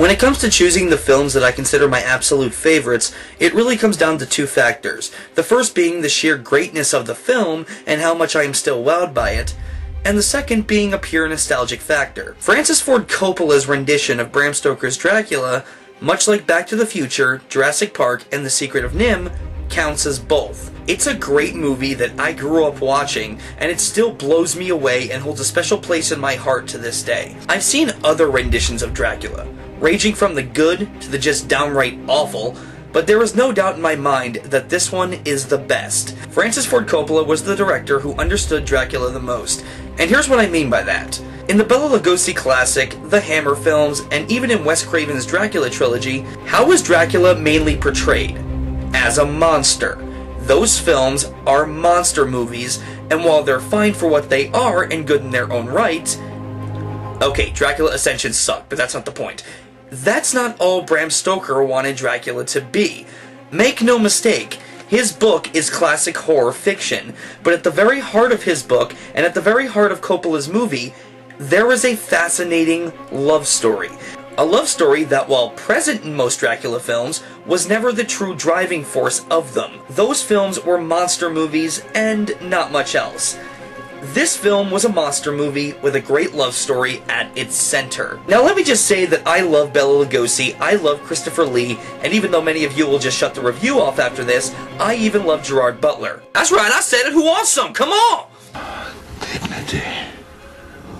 When it comes to choosing the films that I consider my absolute favorites, it really comes down to two factors. The first being the sheer greatness of the film and how much I am still wowed by it, and the second being a pure nostalgic factor. Francis Ford Coppola's rendition of Bram Stoker's Dracula, much like Back to the Future, Jurassic Park, and The Secret of NIMH, counts as both. It's a great movie that I grew up watching, and it still blows me away and holds a special place in my heart to this day. I've seen other renditions of Dracula, ranging from the good to the just downright awful, but there is no doubt in my mind that this one is the best. Francis Ford Coppola was the director who understood Dracula the most, and here's what I mean by that. In the Bela Lugosi classic, the Hammer films, and even in Wes Craven's Dracula trilogy, how is Dracula mainly portrayed? As a monster. Those films are monster movies, and while they're fine for what they are and good in their own right... Okay, Dracula Ascension sucked, but that's not the point. That's not all Bram Stoker wanted Dracula to be. Make no mistake, his book is classic horror fiction, but at the very heart of his book, and at the very heart of Coppola's movie, there is a fascinating love story. A love story that, while present in most Dracula films, was never the true driving force of them. Those films were monster movies and not much else. This film was a monster movie with a great love story at its center. Now let me just say that I love Bela Lugosi, I love Christopher Lee, and even though many of you will just shut the review off after this, I even love Gerard Butler. That's right, I said it, who wants some? Come on! Dignity,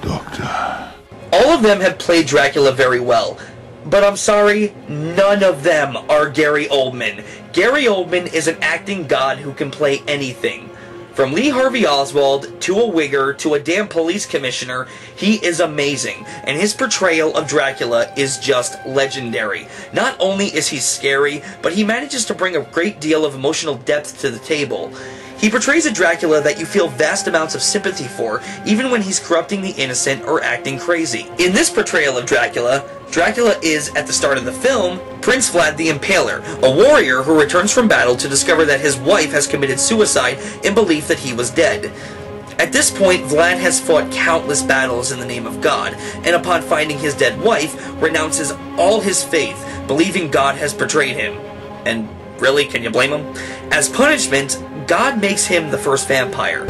Doctor. All of them have played Dracula very well, but I'm sorry, none of them are Gary Oldman. Gary Oldman is an acting god who can play anything. From Lee Harvey Oswald, to a wigger, to a damn police commissioner, he is amazing, and his portrayal of Dracula is just legendary. Not only is he scary, but he manages to bring a great deal of emotional depth to the table. He portrays a Dracula that you feel vast amounts of sympathy for, even when he's corrupting the innocent or acting crazy. In this portrayal of Dracula, Dracula is, at the start of the film, Prince Vlad the Impaler, a warrior who returns from battle to discover that his wife has committed suicide in belief that he was dead. At this point, Vlad has fought countless battles in the name of God, and upon finding his dead wife, renounces all his faith, believing God has betrayed him. And really, can you blame him? As punishment, God makes him the first vampire.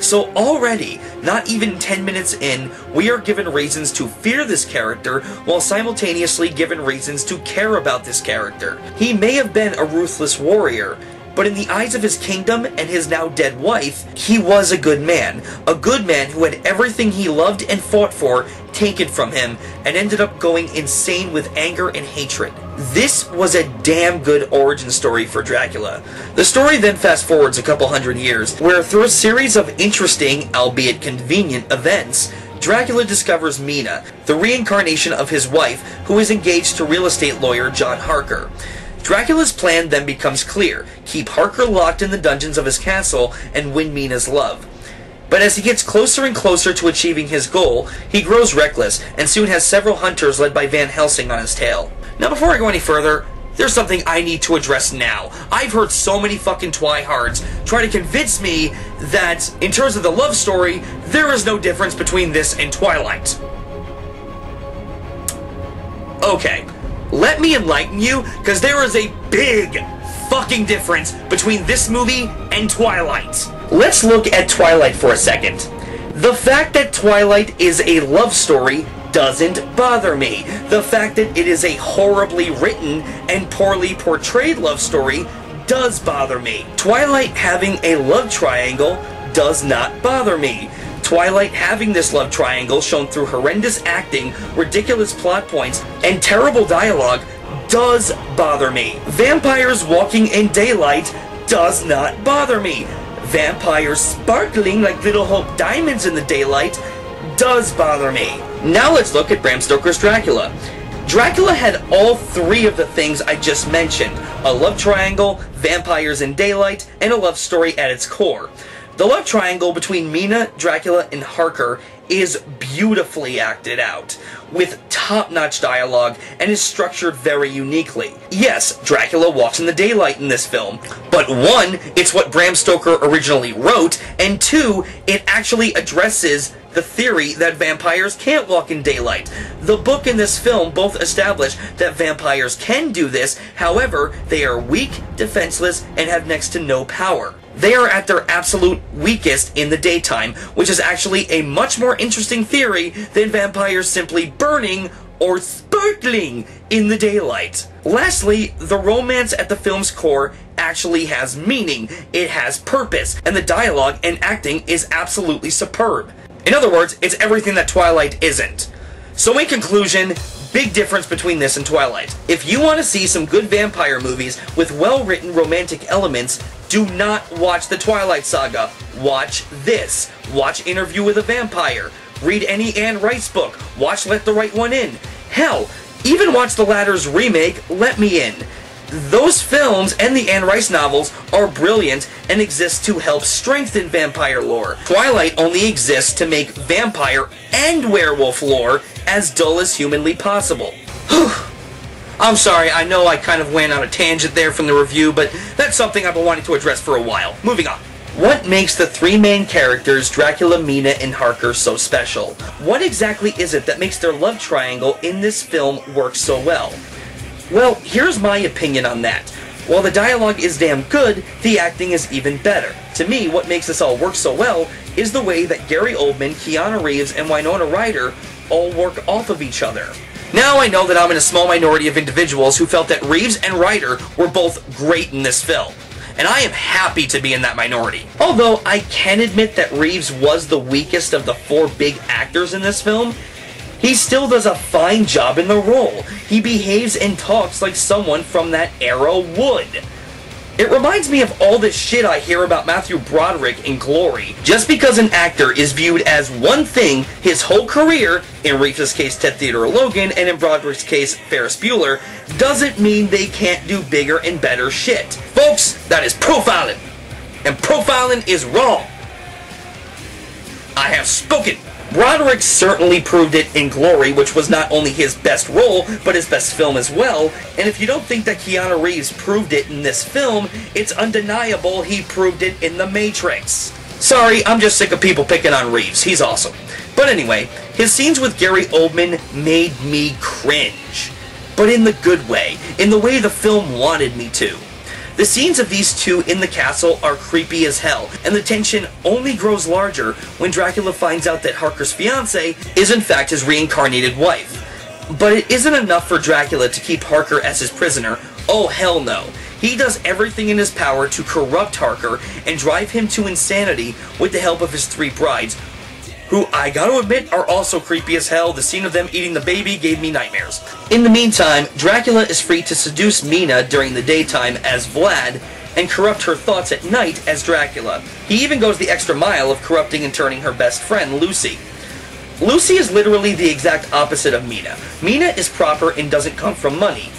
So already, not even 10 minutes in, we are given reasons to fear this character, while simultaneously given reasons to care about this character. He may have been a ruthless warrior, but in the eyes of his kingdom and his now dead wife, he was a good man who had everything he loved and fought for taken from him, and ended up going insane with anger and hatred. This was a damn good origin story for Dracula. The story then fast forwards a couple hundred years, where through a series of interesting, albeit convenient, events, Dracula discovers Mina, the reincarnation of his wife, who is engaged to real estate lawyer John Harker. Dracula's plan then becomes clear: keep Harker locked in the dungeons of his castle and win Mina's love. But as he gets closer and closer to achieving his goal, he grows reckless and soon has several hunters led by Van Helsing on his tail. Now before I go any further, there's something I need to address now. I've heard so many fucking twihards try to convince me that, in terms of the love story, there is no difference between this and Twilight. Okay, let me enlighten you, because there is a big fucking difference between this movie and Twilight. Let's look at Twilight for a second. The fact that Twilight is a love story doesn't bother me. The fact that it is a horribly written and poorly portrayed love story does bother me. Twilight having a love triangle does not bother me. Twilight having this love triangle shown through horrendous acting, ridiculous plot points, and terrible dialogue does bother me. Vampires walking in daylight does not bother me. Vampires sparkling like little Hope diamonds in the daylight does bother me. Now let's look at Bram Stoker's Dracula. Dracula had all three of the things I just mentioned. a love triangle, vampires in daylight, and a love story at its core. The love triangle between Mina, Dracula, and Harker is beautifully acted out, with top-notch dialogue, and is structured very uniquely. Yes, Dracula walks in the daylight in this film, but one, it's what Bram Stoker originally wrote, and two, it actually addresses the theory that vampires can't walk in daylight. The book and this film both establish that vampires can do this, however, they are weak, defenseless, and have next to no power. They are at their absolute weakest in the daytime, which is actually a much more interesting theory than vampires simply burning or sparkling in the daylight. Lastly, the romance at the film's core actually has meaning, it has purpose, and the dialogue and acting is absolutely superb. In other words, it's everything that Twilight isn't. So in conclusion, big difference between this and Twilight. If you want to see some good vampire movies with well-written romantic elements, do not watch the Twilight Saga. Watch this. Watch Interview with a Vampire. Read any Anne Rice book. Watch Let the Right One In. Hell, even watch the latter's remake, Let Me In. Those films and the Anne Rice novels are brilliant and exist to help strengthen vampire lore. Twilight only exists to make vampire and werewolf lore as dull as humanly possible. I'm sorry, I know I kind of went on a tangent there from the review, but that's something I've been wanting to address for a while. Moving on. What makes the three main characters, Dracula, Mina, and Harker, so special? What exactly is it that makes their love triangle in this film work so well? Well, here's my opinion on that. While the dialogue is damn good, the acting is even better. To me, what makes this all work so well is the way that Gary Oldman, Keanu Reeves, and Winona Ryder all work off of each other. Now I know that I'm in a small minority of individuals who felt that Reeves and Ryder were both great in this film, and I am happy to be in that minority. Although I can admit that Reeves was the weakest of the four big actors in this film, he still does a fine job in the role. He behaves and talks like someone from that era would. It reminds me of all this shit I hear about Matthew Broderick in Glory. Just because an actor is viewed as one thing his whole career, in Reeves' case Ted Theodore Logan, and in Broderick's case Ferris Bueller, doesn't mean they can't do bigger and better shit. Folks, that is profiling. And profiling is wrong. I have spoken. Broderick certainly proved it in Glory, which was not only his best role, but his best film as well, and if you don't think that Keanu Reeves proved it in this film, it's undeniable he proved it in The Matrix. Sorry, I'm just sick of people picking on Reeves, he's awesome. But anyway, his scenes with Gary Oldman made me cringe. But in the good way, in the way the film wanted me to. The scenes of these two in the castle are creepy as hell, and the tension only grows larger when Dracula finds out that Harker's fiancée is in fact his reincarnated wife. But it isn't enough for Dracula to keep Harker as his prisoner. Oh hell no. He does everything in his power to corrupt Harker and drive him to insanity with the help of his three brides, who I gotta admit are also creepy as hell. The scene of them eating the baby gave me nightmares. In the meantime, Dracula is free to seduce Mina during the daytime as Vlad, and corrupt her thoughts at night as Dracula. He even goes the extra mile of corrupting and turning her best friend, Lucy. Lucy is literally the exact opposite of Mina. Mina is proper and doesn't come from money.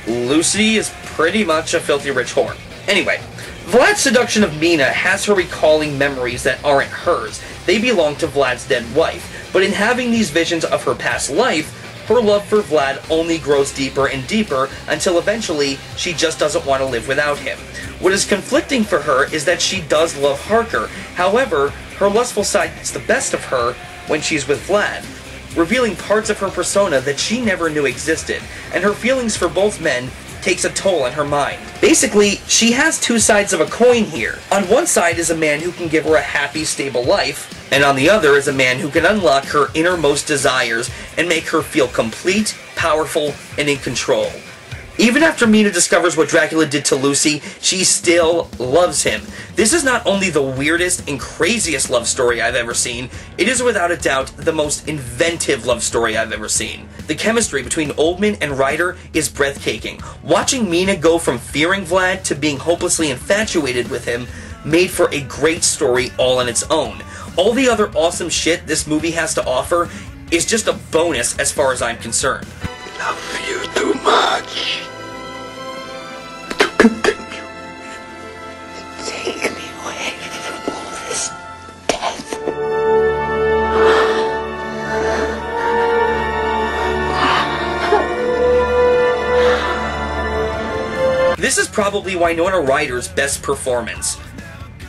Lucy is pretty much a filthy rich whore. Anyway, Vlad's seduction of Mina has her recalling memories that aren't hers. They belong to Vlad's dead wife. But in having these visions of her past life, her love for Vlad only grows deeper and deeper until eventually she just doesn't want to live without him. What is conflicting for her is that she does love Harker. However, her lustful side gets the best of her when she's with Vlad, revealing parts of her persona that she never knew existed, and her feelings for both men takes a toll on her mind. Basically, she has two sides of a coin here. On one side is a man who can give her a happy, stable life, and on the other is a man who can unlock her innermost desires and make her feel complete, powerful, and in control. Even after Mina discovers what Dracula did to Lucy, she still loves him. This is not only the weirdest and craziest love story I've ever seen, it is without a doubt the most inventive love story I've ever seen. The chemistry between Oldman and Ryder is breathtaking. Watching Mina go from fearing Vlad to being hopelessly infatuated with him made for a great story all on its own. All the other awesome shit this movie has to offer is just a bonus as far as I'm concerned. Love you too much to probably Winona Ryder's best performance.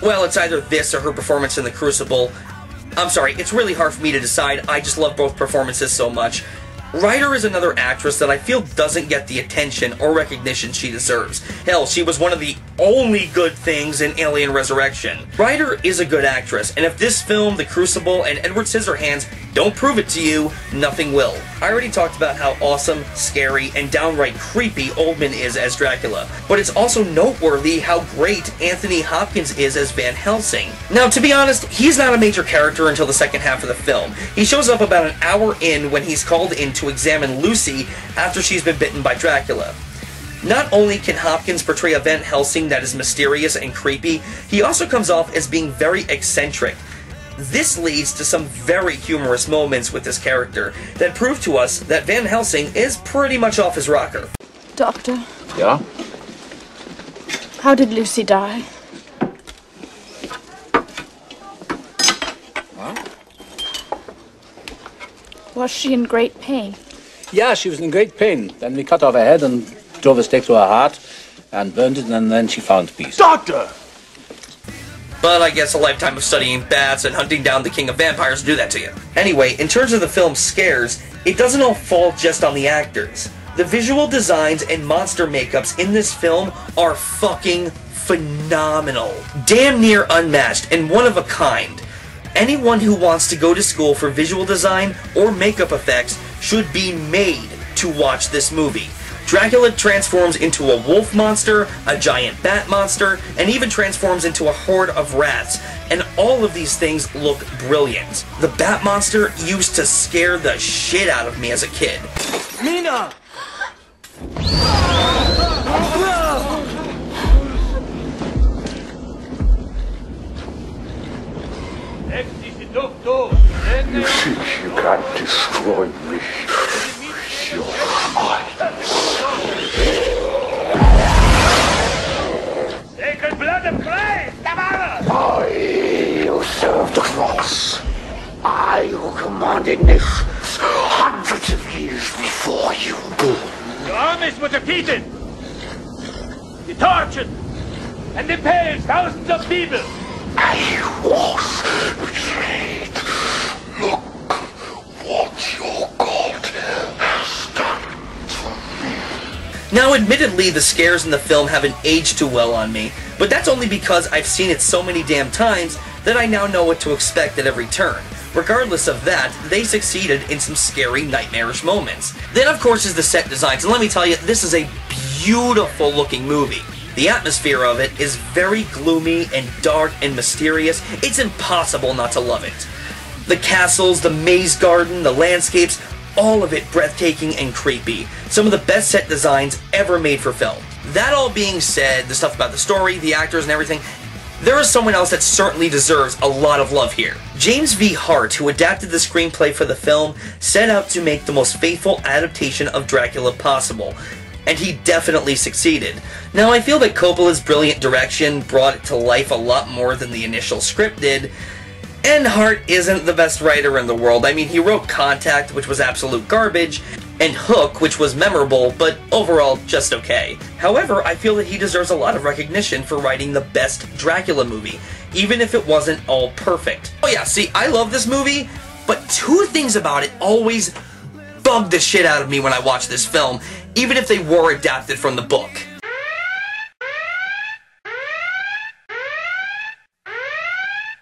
Well, it's either this or her performance in The Crucible. I'm sorry, it's really hard for me to decide. I just love both performances so much. Ryder is another actress that I feel doesn't get the attention or recognition she deserves. Hell, she was one of the only good things in Alien Resurrection. Ryder is a good actress, and if this film, The Crucible, and Edward Scissorhands don't prove it to you, nothing will. I already talked about how awesome, scary, and downright creepy Oldman is as Dracula, but it's also noteworthy how great Anthony Hopkins is as Van Helsing. Now, to be honest, he's not a major character until the second half of the film. He shows up about an hour in when he's called in to examine Lucy after she's been bitten by Dracula. Not only can Hopkins portray a Van Helsing that is mysterious and creepy, he also comes off as being very eccentric. This leads to some very humorous moments with this character that prove to us that Van Helsing is pretty much off his rocker. Doctor? Yeah? How did Lucy die? What? Was she in great pain? Yeah, she was in great pain. Then we cut off her head and drove a stake to her heart and burned it, and then she found peace. Doctor! But I guess a lifetime of studying bats and hunting down the king of vampires do that to you. Anyway, in terms of the film's scares, it doesn't all fall just on the actors. The visual designs and monster makeups in this film are fucking phenomenal. Damn near unmatched and one of a kind. Anyone who wants to go to school for visual design or makeup effects should be made to watch this movie. Dracula transforms into a wolf monster, a giant bat monster, and even transforms into a horde of rats. And all of these things look brilliant. The bat monster used to scare the shit out of me as a kid. Mina! You think you can destroy me with your eyes? Sacred blood of Christ! I who served the cross. I who commanded nations hundreds of years before you born. Your armies were defeated! You tortured and impaled thousands of people! I was betrayed. Look what your God has done to me. Now, admittedly, the scares in the film haven't aged too well on me, but that's only because I've seen it so many damn times that I now know what to expect at every turn. Regardless of that, they succeeded in some scary, nightmarish moments. Then, of course, is the set designs, and let me tell you, this is a beautiful looking movie. The atmosphere of it is very gloomy and dark and mysterious. It's impossible not to love it. The castles, the maze garden, the landscapes, all of it breathtaking and creepy. Some of the best set designs ever made for film. That all being said, the stuff about the story, the actors and everything, there is someone else that certainly deserves a lot of love here. James V. Hart, who adapted the screenplay for the film, set out to make the most faithful adaptation of Dracula possible. And he definitely succeeded. Now, I feel that Coppola's brilliant direction brought it to life a lot more than the initial script did, and Hart isn't the best writer in the world. I mean, he wrote Contact, which was absolute garbage, and Hook, which was memorable, but overall just okay. However, I feel that he deserves a lot of recognition for writing the best Dracula movie, even if it wasn't all perfect. Oh yeah, see, I love this movie, but two things about it always bug the shit out of me when I watch this film, even if they were adapted from the book.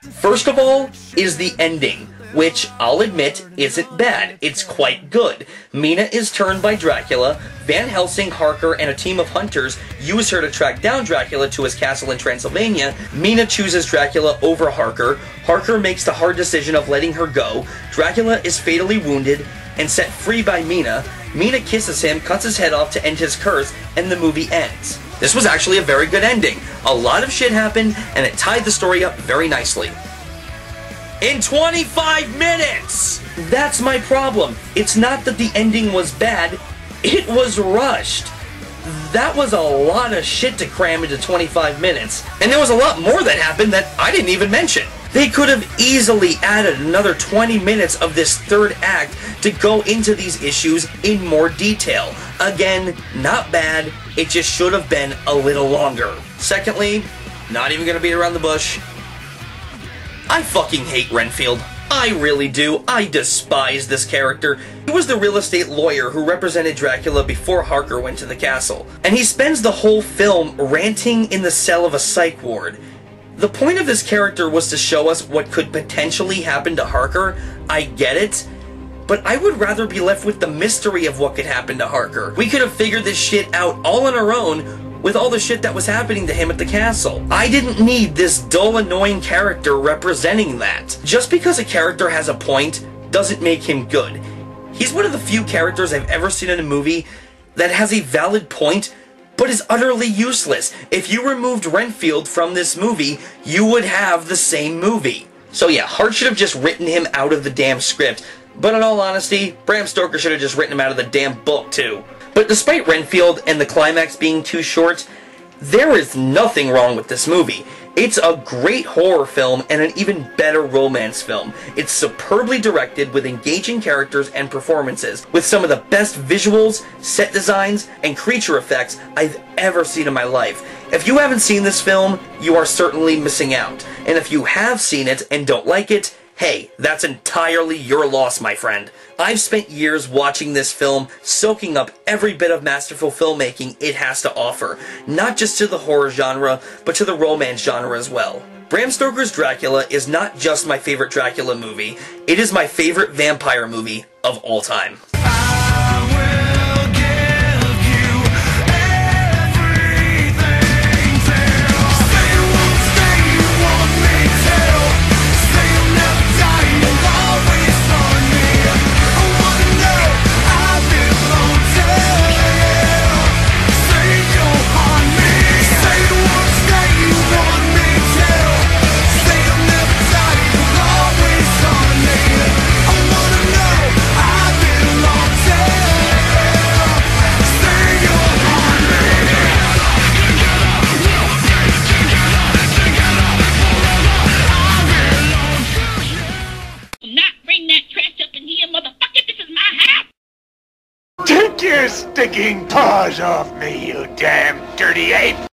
First of all is the ending, which I'll admit isn't bad. It's quite good. Mina is turned by Dracula. Van Helsing, Harker, and a team of hunters use her to track down Dracula to his castle in Transylvania. Mina chooses Dracula over Harker. Harker makes the hard decision of letting her go. Dracula is fatally wounded and set free by Mina. Mina kisses him, cuts his head off to end his curse, and the movie ends. This was actually a very good ending. A lot of shit happened, and it tied the story up very nicely. In 25 minutes! That's my problem. It's not that the ending was bad, it was rushed. That was a lot of shit to cram into 25 minutes. And there was a lot more that happened that I didn't even mention. They could have easily added another 20 minutes of this third act to go into these issues in more detail. Again, not bad, it just should have been a little longer. Secondly, not even gonna beat around the bush, I fucking hate Renfield. I really do. I despise this character. He was the real estate lawyer who represented Dracula before Harker went to the castle. And he spends the whole film ranting in the cell of a psych ward. The point of this character was to show us what could potentially happen to Harker. I get it. But I would rather be left with the mystery of what could happen to Harker. We could have figured this shit out all on our own with all the shit that was happening to him at the castle. I didn't need this dull, annoying character representing that. Just because a character has a point doesn't make him good. He's one of the few characters I've ever seen in a movie that has a valid point, but is utterly useless. If you removed Renfield from this movie, you would have the same movie. So yeah, Hart should have just written him out of the damn script, but in all honesty, Bram Stoker should have just written him out of the damn book too. But despite Renfield and the climax being too short, there is nothing wrong with this movie. It's a great horror film and an even better romance film. It's superbly directed with engaging characters and performances, with some of the best visuals, set designs, and creature effects I've ever seen in my life. If you haven't seen this film, you are certainly missing out. And if you have seen it and don't like it, hey, that's entirely your loss, my friend. I've spent years watching this film, soaking up every bit of masterful filmmaking it has to offer, not just to the horror genre, but to the romance genre as well. Bram Stoker's Dracula is not just my favorite Dracula movie, it is my favorite vampire movie of all time. Take your stinking paws off me, you damn dirty ape!